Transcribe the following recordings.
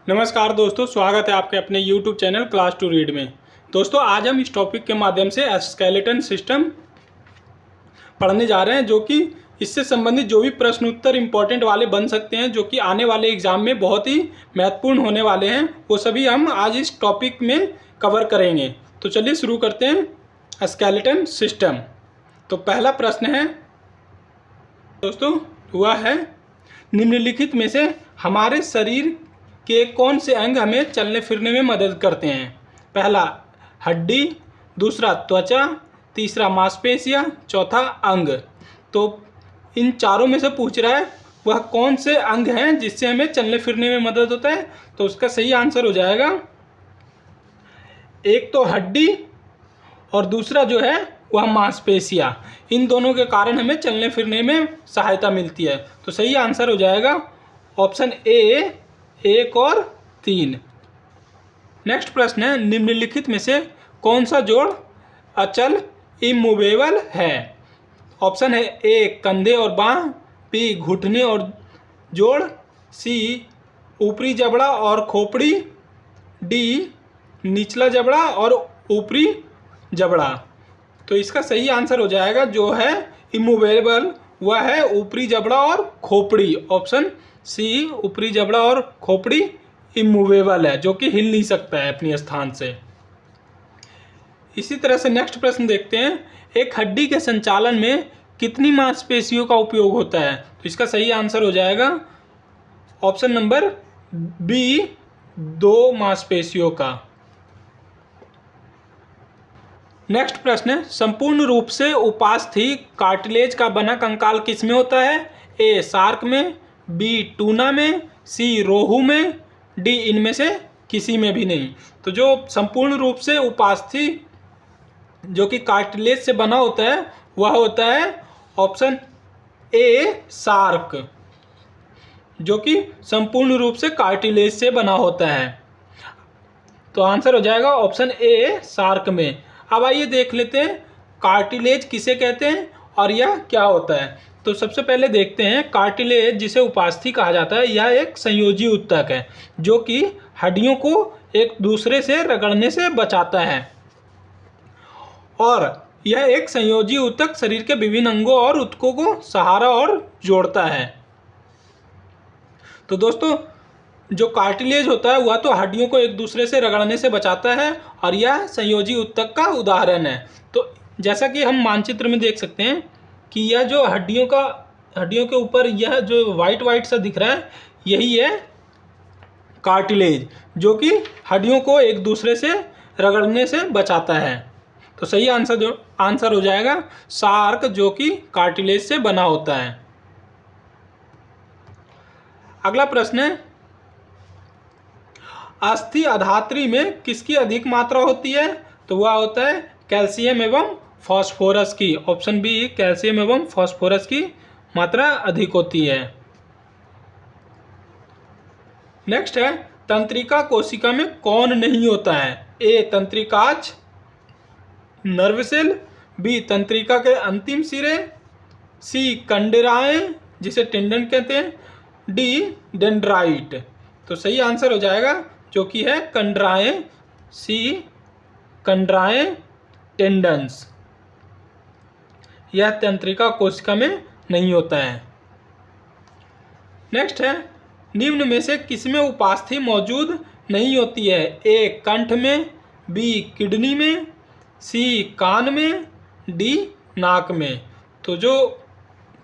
नमस्कार दोस्तों, स्वागत है आपके अपने YouTube channel class to read में। दोस्तों, आज हम इस टॉपिक के माध्यम से स्केलेटन सिस्टम पढ़ने जा रहे हैं, जो कि इससे संबंधित जो भी प्रश्न उत्तर इम्पोर्टेंट वाले बन सकते हैं, जो कि आने वाले एग्जाम में बहुत ही महत्वपूर्ण होने वाले हैं, वो सभी हम आज इस टॉपिक में कवर करेंगे। तो चलिए शुरू करते हैं स्केलेटन सिस्टम। तो पहला प्रश्न है दोस्तों, वह है निम्नलिखित में से हमारे शरीर के कौन से अंग हमें चलने फिरने में मदद करते हैं। पहला हड्डी, दूसरा त्वचा, तीसरा मांसपेशियां, चौथा अंग। तो इन चारों में से पूछ रहा है वह कौन से अंग हैं जिससे हमें चलने फिरने में मदद होता है। तो उसका सही आंसर हो जाएगा एक तो हड्डी और दूसरा जो है वह मांसपेशियां। इन दोनों के कारण हमें चलने फिरने में सहायता मिलती है। तो सही आंसर हो जाएगा ऑप्शन ए, 1 और 3। नेक्स्ट प्रश्न है निम्नलिखित में से कौन सा जोड़ अचल इमूवेबल है। ऑप्शन है ए कंधे और बांह, बी घुटने और जोड़, सी ऊपरी जबड़ा और खोपड़ी, डी निचला जबड़ा और ऊपरी जबड़ा। तो इसका सही आंसर हो जाएगा जो है इमूवेबल, वह है ऊपरी जबड़ा और खोपड़ी। ऑप्शन सी ऊपरी जबड़ा और खोपड़ी इमूवेबल है, जो कि हिल नहीं सकता है अपने स्थान से। इसी तरह से नेक्स्ट प्रश्न देखते हैं, एक हड्डी के संचालन में कितनी मांसपेशियों का उपयोग होता है। तो इसका सही आंसर हो जाएगा ऑप्शन नंबर बी, 2 मांसपेशियों का। नेक्स्ट प्रश्न है संपूर्ण रूप से उपास्थि कार्टिलेज का बना कंकाल किस में होता है। ए शार्क में, बी टूना में, सी रोहू में, डी इनमें से किसी में भी नहीं। तो जो संपूर्ण रूप से उपास्थि जो कि कार्टिलेज से बना होता है वह होता है ऑप्शन ए शार्क, जो कि संपूर्ण रूप से कार्टिलेज से बना होता है। तो आंसर हो जाएगा ऑप्शन ए शार्क में। अब आइए देख लेते हैं कार्टिलेज किसे कहते हैं और यह क्या होता है। तो सबसे पहले देखते हैं कार्टिलेज जिसे उपास्थि कहा जाता है, यह एक संयोजी ऊतक है जो कि हड्डियों को एक दूसरे से रगड़ने से बचाता है, और यह एक संयोजी ऊतक शरीर के विभिन्न अंगों और ऊतकों को सहारा और जोड़ता है। तो दोस्तों, जो कार्टिलेज होता है वह तो हड्डियों को एक दूसरे से रगड़ने से बचाता है, और यह संयोजी ऊतक का उदाहरण है। तो जैसा कि हम मानचित्र में देख सकते हैं कि यह जो हड्डियों के ऊपर यह जो वाइट सा दिख रहा है, यही है कार्टिलेज, जो कि हड्डियों को एक दूसरे से रगड़ने से बचाता है। तो सही आंसर हो जाएगा शार्क, जो कि कार्टिलेज से बना होता है। अगला प्रश्न है अस्थि अधात्री में किसकी अधिक मात्रा होती है। तो वह होता है कैल्शियम एवं फास्फोरस की। ऑप्शन बी कैल्शियम एवं फास्फोरस की मात्रा अधिक होती है। नेक्स्ट है तंत्रिका कोशिका में कौन नहीं होता है। ए तंत्रिकाक्ष नर्व सेल, बी तंत्रिका के अंतिम सिरे, सी कंडराएं जिसे टेंडन कहते हैं, डी डेंड्राइट। तो सही आंसर हो जाएगा जो कि है कंडराएं, सी कंडराएं टेंडन्स। यह तंत्रिका कोशिका में नहीं होता है। नेक्स्ट है निम्न में से किसमें उपास्थि मौजूद नहीं होती है। ए कंठ में, बी किडनी में, सी कान में, डी नाक में। तो जो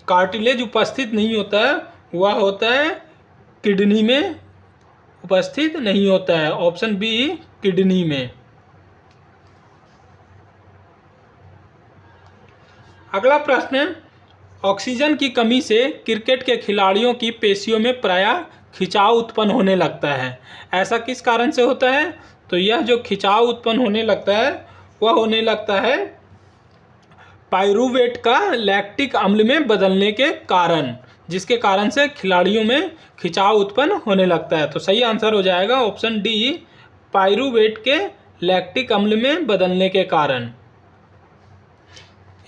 कार्टिलेज उपस्थित नहीं होता है वह होता है किडनी में उपस्थित नहीं होता है। ऑप्शन बी किडनी में। अगला प्रश्न है ऑक्सीजन की कमी से क्रिकेट के खिलाड़ियों की पेशियों में प्रायः खिंचाव उत्पन्न होने लगता है। ऐसा किस कारण से होता है। तो यह जो खिंचाव उत्पन्न होने लगता है वह होने लगता है पाइरूवेट का लैक्टिक अम्ल में बदलने के कारण, जिसके कारण से खिलाड़ियों में खिंचाव उत्पन्न होने लगता है। तो सही आंसर हो जाएगा ऑप्शन डी पाइरूवेट के लैक्टिक अम्ल में बदलने के कारण।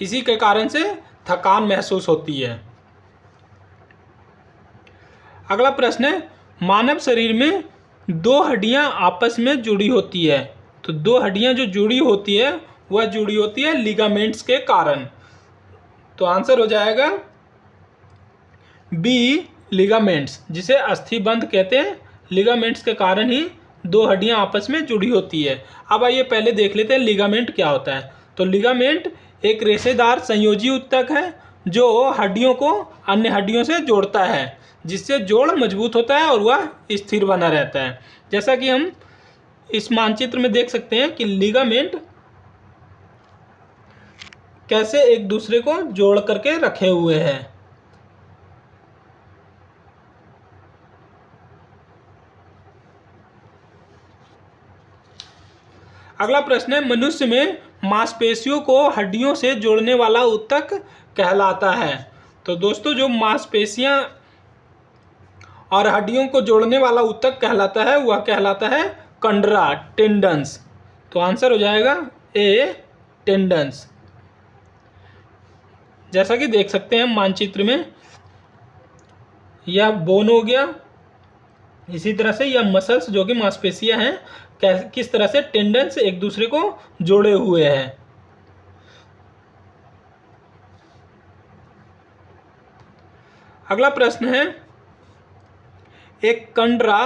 इसी के कारण से थकान महसूस होती है। अगला प्रश्न है मानव शरीर में दो हड्डियां आपस में जुड़ी होती है। तो दो हड्डियां जो जुड़ी होती है वह जुड़ी होती है लिगामेंट्स के कारण। तो आंसर हो जाएगा बी, लिगामेंट्स, जिसे अस्थिबंध कहते हैं। लिगामेंट्स के कारण ही दो हड्डियां आपस में जुड़ी होती है। अब आइए पहले देख लेते हैं लिगामेंट क्या होता है। तो लिगामेंट एक रेशेदार संयोजी ऊतक है जो हड्डियों को अन्य हड्डियों से जोड़ता है, जिससे जोड़ मजबूत होता है और वह स्थिर बना रहता है। जैसा कि हम इस मानचित्र में देख सकते हैं कि लिगामेंट कैसे एक दूसरे को जोड़ करके रखे हुए हैं। अगला प्रश्न है, मनुष्य में मांसपेशियों को हड्डियों से जोड़ने वाला ऊतक कहलाता है। तो दोस्तों जो मांसपेशियां और हड्डियों को जोड़ने वाला ऊतक कहलाता है वह कहलाता है कंडरा, टेंडन्स। तो आंसर हो जाएगा ए, टेंडन्स। जैसा कि देख सकते हैं मानचित्र में, यह बोन हो गया, इसी तरह से यह मसल्स जो कि मांसपेशियां हैं किस तरह से टेंडन्स एक दूसरे को जोड़े हुए हैं। अगला प्रश्न है, एक कंडरा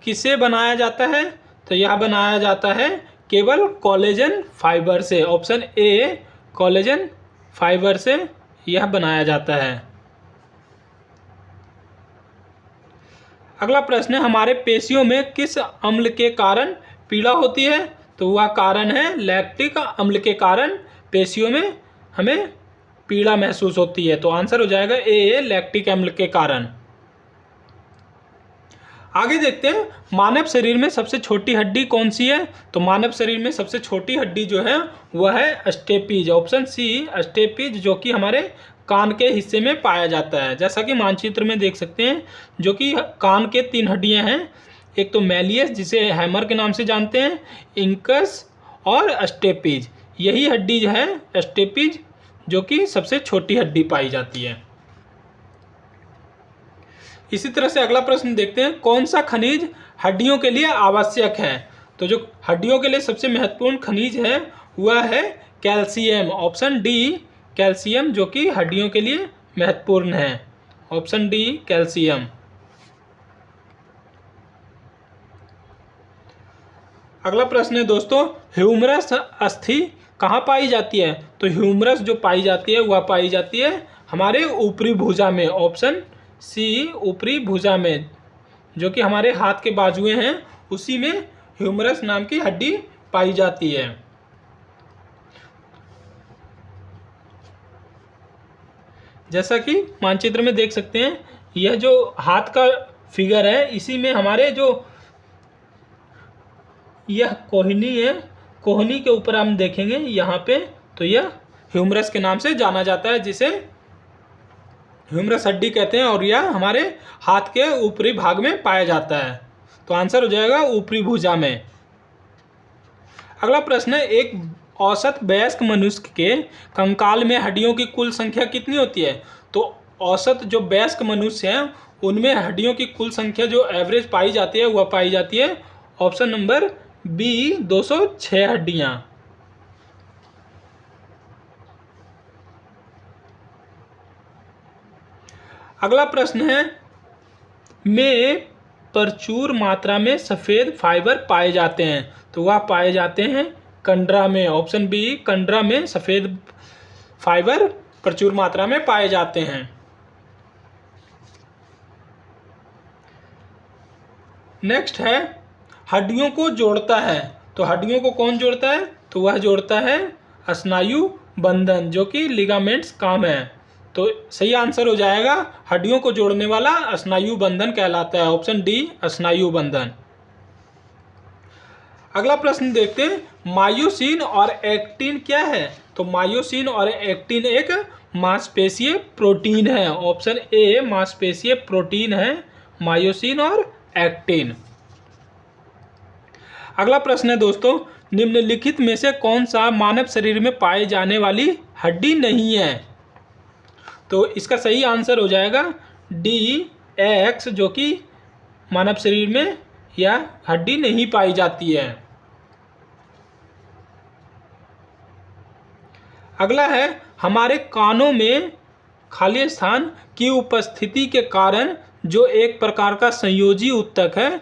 किससे बनाया जाता है? तो यह बनाया जाता है केवल कोलेजन फाइबर से। ऑप्शन ए, कोलेजन फाइबर से यह बनाया जाता है। अगला प्रश्न है, हमारे पेशियों में किस अम्ल के कारण पीड़ा होती है? तो वह कारण है लैक्टिक अम्ल के कारण पेशियों में हमें पीड़ा महसूस होती है। तो आंसर हो जाएगा ए, लैक्टिक अम्ल के कारण। आगे देखते हैं, मानव शरीर में सबसे छोटी हड्डी कौन सी है? तो मानव शरीर में सबसे छोटी हड्डी जो है वह है स्टेपीज। ऑप्शन सी, स्टेपीज, जो कि हमारे कान के हिस्से में पाया जाता है। जैसा कि मानचित्र में देख सकते हैं, जो कि कान के 3 हड्डियां हैं। एक तो मैलियस, जिसे हैमर के नाम से जानते हैं, इंकस और स्टेपीज। यही हड्डी जो है स्टेपीज, जो कि सबसे छोटी हड्डी पाई जाती है। इसी तरह से अगला प्रश्न देखते हैं, कौन सा खनिज हड्डियों के लिए आवश्यक है? तो जो हड्डियों के लिए सबसे महत्वपूर्ण खनिज है वह है कैल्शियम। ऑप्शन डी, कैल्शियम, जो कि हड्डियों के लिए महत्वपूर्ण है। Option D, calcium. अगला प्रश्न है दोस्तों, ह्यूमरस अस्थि कहाँ पाई जाती है? तो ह्यूमरस जो पाई जाती है वह पाई जाती है हमारे ऊपरी भुजा में। ऑप्शन सी, ऊपरी भुजा में, जो कि हमारे हाथ के बाजुएं हैं, उसी में ह्यूमरस नाम की हड्डी पाई जाती है। जैसा कि मानचित्र में देख सकते हैं, यह जो हाथ का फिगर है, इसी में हमारे जो यह कोहनी है, कोहनी के ऊपर हम देखेंगे यहाँ पे, तो यह ह्यूमरस के नाम से जाना जाता है, जिसे ह्यूमरस हड्डी कहते हैं, और यह हमारे हाथ के ऊपरी भाग में पाया जाता है। तो आंसर हो जाएगा ऊपरी भुजा में। अगला प्रश्न है, एक औसत वयस्क मनुष्य के कंकाल में हड्डियों की कुल संख्या कितनी होती है? तो औसत जो वयस्क मनुष्य हैं उनमें हड्डियों की कुल संख्या जो एवरेज पाई जाती है वह पाई जाती है ऑप्शन नंबर बी, 206 हड्डियां। अगला प्रश्न है, में प्रचुर मात्रा में सफ़ेद फाइबर पाए जाते हैं। तो वह पाए जाते हैं कंडरा में। ऑप्शन बी, कंडरा में सफ़ेद फाइबर प्रचुर मात्रा में पाए जाते हैं। नेक्स्ट है, हड्डियों को जोड़ता है। तो हड्डियों को कौन जोड़ता है? तो वह जोड़ता है स्नायु बंधन, जो कि लिगामेंट्स काम है। तो सही आंसर हो जाएगा, हड्डियों को जोड़ने वाला स्नायु बंधन कहलाता है। ऑप्शन डी, स्नायु बंधन। अगला प्रश्न देखते हैं, मायोसिन और एक्टिन क्या है? तो मायोसिन और एक्टिन एक मांसपेशीय प्रोटीन है। ऑप्शन ए, मांसपेशीय प्रोटीन है मायोसिन और एक्टिन। अगला प्रश्न है दोस्तों, निम्नलिखित में से कौन सा मानव शरीर में पाई जाने वाली हड्डी नहीं है? तो इसका सही आंसर हो जाएगा डी, एक्स, जो कि मानव शरीर में यह हड्डी नहीं पाई जाती है। अगला है हमारे कानों में खाली स्थान की उपस्थिति के कारण जो एक प्रकार का संयोजी ऊतक है,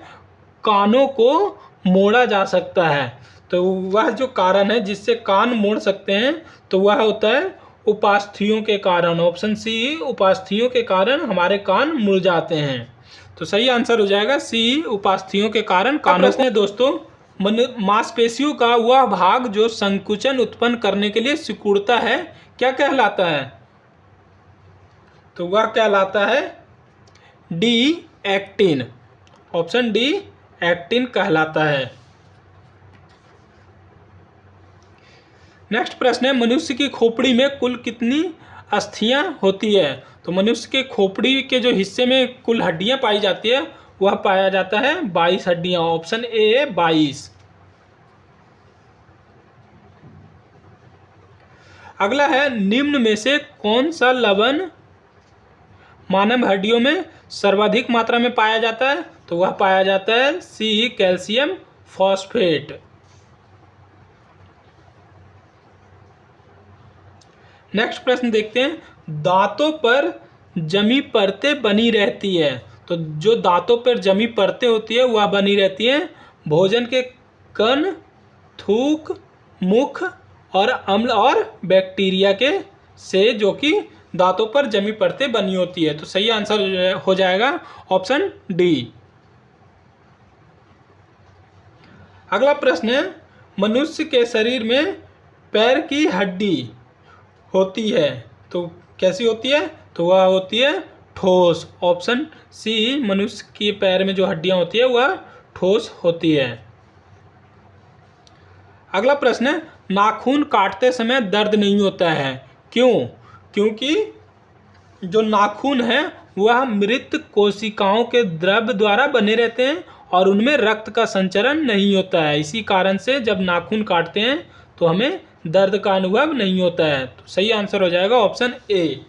कानों को मोड़ा जा सकता है। तो वह जो कारण है जिससे कान मोड़ सकते हैं तो वह होता है उपास्थियों के कारण। ऑप्शन सी, उपास्थियों के कारण हमारे कान मुड़ जाते हैं। तो सही आंसर हो जाएगा सी, उपास्थियों के कारण कानों को। दोस्तों, मांसपेशियों का वह भाग जो संकुचन उत्पन्न करने के लिए सिकुड़ता है क्या कहलाता है? तो वह कहलाता है D, actin. Option D, actin कहलाता है। नेक्स्ट प्रश्न है मनुष्य की खोपड़ी में कुल कितनी अस्थियां होती है? तो मनुष्य के खोपड़ी के जो हिस्से में कुल हड्डियां पाई जाती है वह पाया जाता है 22 हड्डियां। Option A 22। अगला है निम्न में से कौन सा लवण मानव हड्डियों में सर्वाधिक मात्रा में पाया जाता है? तो वह पाया जाता है सी, कैल्शियम फॉस्फेट। नेक्स्ट प्रश्न देखते हैं, दांतों पर जमी परतें बनी रहती है। तो जो दांतों पर जमी परतें होती है वह बनी रहती हैं भोजन के कण, थूक, मुख और अम्ल और बैक्टीरिया के से, जो कि दांतों पर जमी परतें बनी होती है। तो सही आंसर हो जाएगा ऑप्शन डी। अगला प्रश्न है मनुष्य के शरीर में पैर की हड्डी होती है तो कैसी होती है? तो वह होती है ठोस। ऑप्शन सी, मनुष्य के पैर में जो हड्डियां होती है वह ठोस होती है। अगला प्रश्न है नाखून काटते समय दर्द नहीं होता है, क्यों? क्योंकि जो नाखून है वह मृत कोशिकाओं के द्रव द्वारा बने रहते हैं और उनमें रक्त का संचरण नहीं होता है। इसी कारण से जब नाखून काटते हैं तो हमें दर्द का अनुभव नहीं होता है। तो सही आंसर हो जाएगा ऑप्शन ए।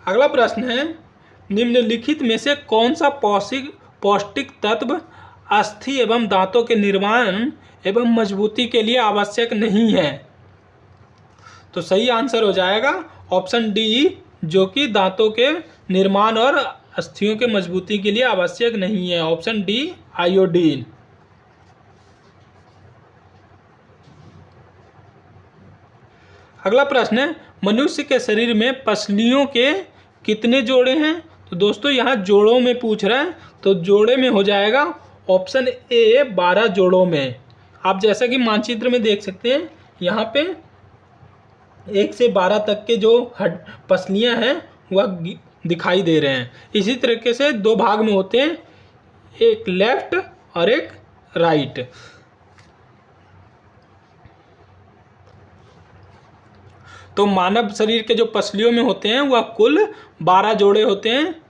अगला प्रश्न है निम्नलिखित में से कौन सा पौष्टिक तत्व अस्थि एवं दांतों के निर्माण एवं मजबूती के लिए आवश्यक नहीं है? तो सही आंसर हो जाएगा ऑप्शन डी, जो कि दांतों के निर्माण और अस्थियों के मजबूती के लिए आवश्यक नहीं है। Option D, iodine. अगला प्रश्न है मनुष्य के शरीर में पसलियों के कितने जोड़े हैं? तो दोस्तों यहाँ जोड़ों में पूछ रहा है तो जोड़े में हो जाएगा ऑप्शन ए 12 जोड़ों में। आप जैसा कि मानचित्र में देख सकते हैं यहाँ पे 1 से 12 तक के जो पसलियाँ हैं वह दिखाई दे रहे हैं। इसी तरीके से 2 भाग में होते हैं, एक लेफ्ट और एक राइट। तो मानव शरीर के जो पसलियों में होते हैं वह कुल 12 जोड़े होते हैं।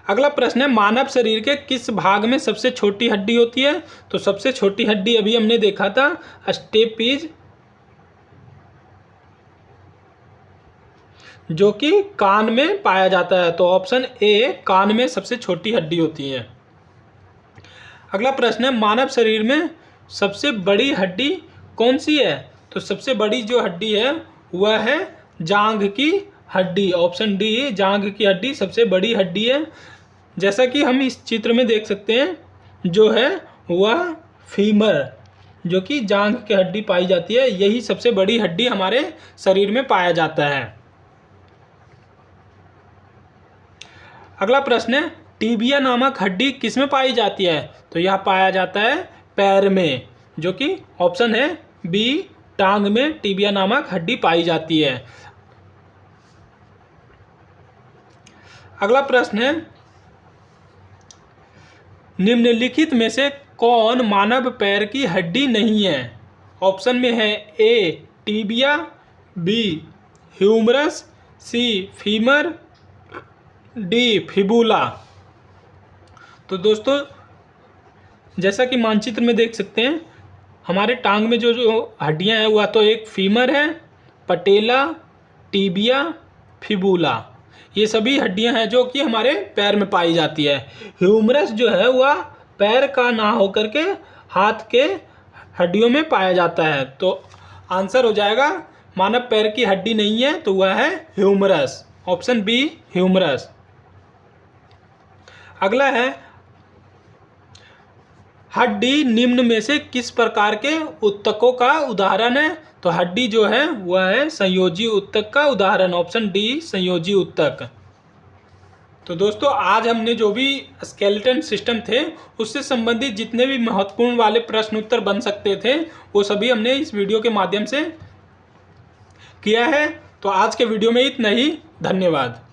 अगला प्रश्न है मानव शरीर के किस भाग में सबसे छोटी हड्डी होती है? तो सबसे छोटी हड्डी अभी हमने देखा था स्टेपीज, जो कि कान में पाया जाता है। तो ऑप्शन ए, कान में सबसे छोटी हड्डी होती है। अगला प्रश्न है मानव शरीर में सबसे बड़ी हड्डी कौन सी है? तो सबसे बड़ी जो हड्डी है वह है जांघ की हड्डी। ऑप्शन डी, जांघ की हड्डी सबसे बड़ी हड्डी है। जैसा कि हम इस चित्र में देख सकते हैं जो है वह फीमर, जो कि जांघ की हड्डी पाई जाती है, यही सबसे बड़ी हड्डी हमारे शरीर में पाया जाता है। अगला प्रश्न है टीबिया नामक हड्डी किस में पाई जाती है? तो यह पाया जाता है पैर में, जो कि ऑप्शन है बी, टांग में टीबिया नामक हड्डी पाई जाती है। अगला प्रश्न है निम्नलिखित में से कौन मानव पैर की हड्डी नहीं है? ऑप्शन में है ए, टीबिया, बी, ह्यूमरस, सी, फीमर, डी, फिबुला। तो दोस्तों जैसा कि मानचित्र में देख सकते हैं हमारे टांग में जो हड्डियां हैं वह तो एक फीमर है, पटेला, टीबिया, फिबुला। ये सभी हड्डियां हैं जो कि हमारे पैर में पाई जाती है। ह्यूमरस जो है वह पैर का ना होकर के हाथ के हड्डियों में पाया जाता है। तो आंसर हो जाएगा मानव पैर की हड्डी नहीं है तो वह है ह्यूमरस, ऑप्शन बी ह्यूमरस। अगला है हड्डी निम्न में से किस प्रकार के उत्तकों का उदाहरण है? तो हड्डी जो है वह है संयोजी उत्तक का उदाहरण, ऑप्शन डी संयोजी उत्तक। तो दोस्तों आज हमने जो भी स्केलेटन सिस्टम थे उससे संबंधित जितने भी महत्वपूर्ण वाले प्रश्न उत्तर बन सकते थे वो सभी हमने इस वीडियो के माध्यम से किया है। तो आज के वीडियो में इतना ही, धन्यवाद।